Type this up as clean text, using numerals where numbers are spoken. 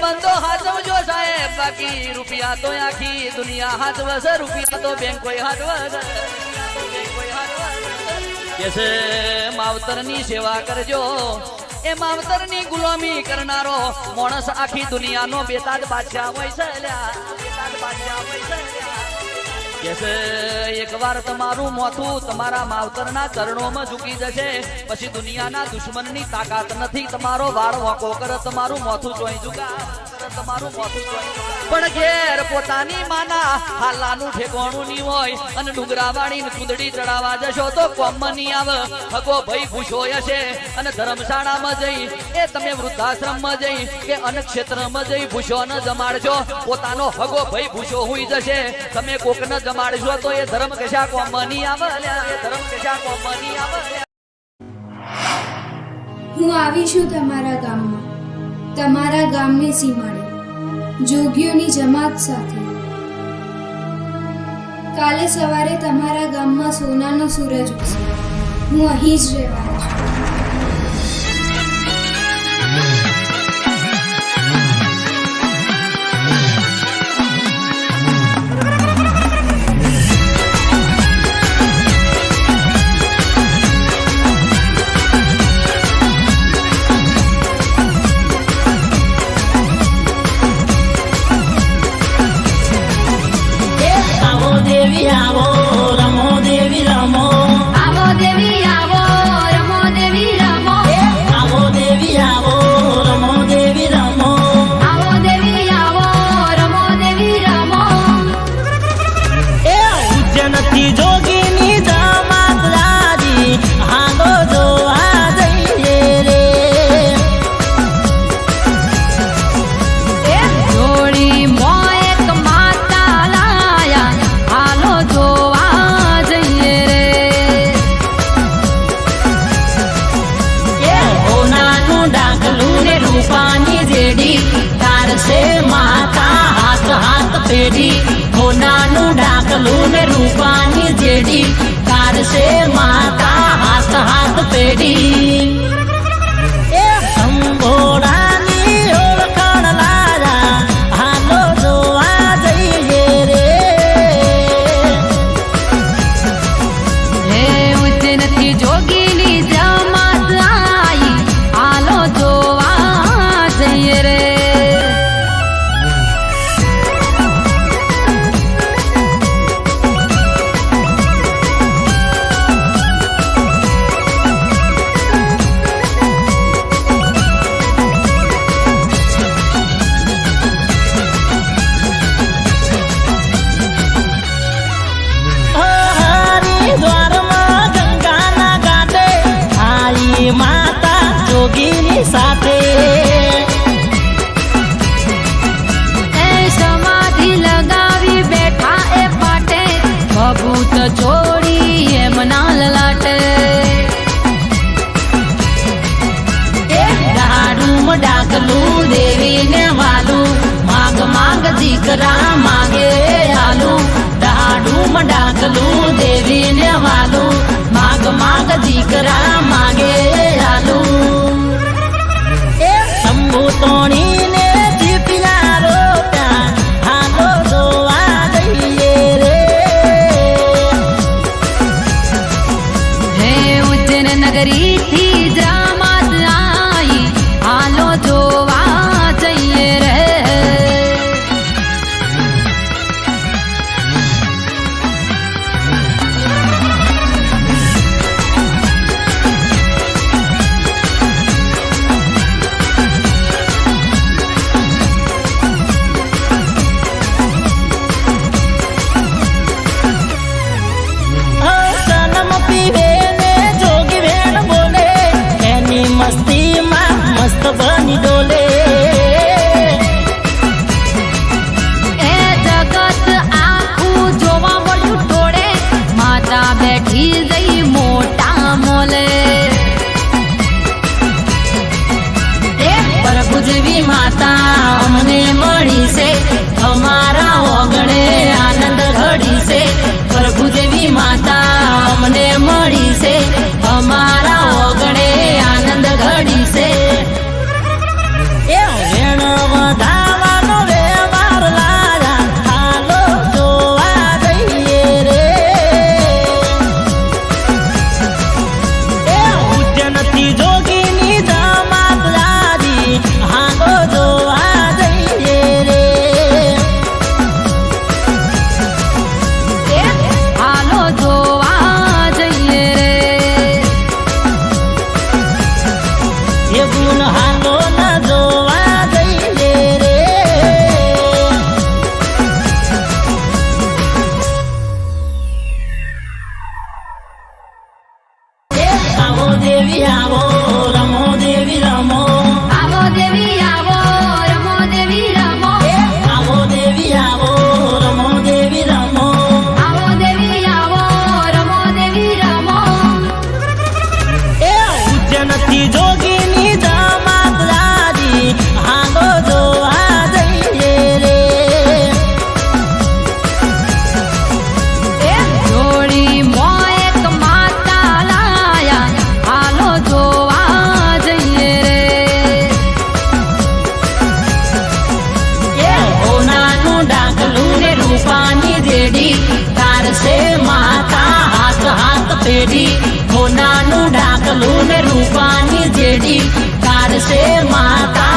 સંબંધો હાચવજો સાહેબ, બાકી રૂપિયા તો આખી દુનિયા હાચવશે, રૂપિયા તો બેંકો હાચવશે, કે છે માવતરની સેવા કરજો. એ માવતરની ગુલામી કરનારો માણસ આખી દુનિયાનો બેતાજ બાદશાહ હોય છે. બેતાજ બાદશાહ હોય છે. કે છે એકવાર તમારું મોથું તમારા માવતરના ચરણોમાં ઝૂકી જશે, પછી દુનિયાના દુશ્મનની તાકાત નથી તમારો વાળ વાંકો કરે, તમારું મોથું ચોઈ ઝુકા, તમારું મોથું ચોઈ. પણ ઘેર પોતાની માના હાલાનું ઠેકોણું નહીં હોય અને ડુંગરાવાળી કુંદડી ચડાવવા જશો તો કોમમાં નહીં આવે. હગો ભાઈ ભૂષો હશે અને ધર્મશાળામાં જઈ એ તમે વૃદ્ધાશ્રમમાં જઈ કે અન્ય ક્ષેત્રમાં જઈ ભૂષો ન જમાડશો, પોતાનો હગો ભાઈ ભૂષો હોઈ જશે. તમે કોકને જમાડશો તો એ ધર્મ કશા કોમમાં નહીં આવે, એ ધર્મ કશા કોમમાં નહીં આવે. હું આવીશું તમારા ગામમાં, તમારા ગામની સીમાડે જોગીઓની જમાત સાથે. કાલે સવારે તમારા ગામમાં સોનાનો સૂરજ ઉગશે. હું અહીં જ રહેવાનો છું. હોનાનું ડાકલું ને રૂપાની જેડી કાઢશે માતા હાથ હાથ પેઢી. એ સંભોળાની ઓળખાણ લાયા હાલો જોવા જઈએ રે. હે ઉજ્જૈનથી જોગીની જમાત આઈ હાલો જોવા જઈએ રે. માતા જોગીની સાથે એ સમાધિ લગાવી બેઠા એ પાટે, ભભૂત છોડી એમના લલાટે. દાડુમ ડાકલું દેવીને વાલું, માગ માગ દીકરા માગે આલું. દાડુમ ડાકલું દેવીને વાલું, માગ માગ દીકરા માગે આલું. એ શંભુ તોણીને જીત્યા રોપ્યા હાલો જોવા જઈએ રે. હે ઉજ્જૈન નગરીથી જમાત આઈ હાલો જોવા જઈએ રે. જેડી તારશે માતા હાથ હાથ પેઢી સોનાનું ડાકલું ને રૂપાની જેડી તારશે માતા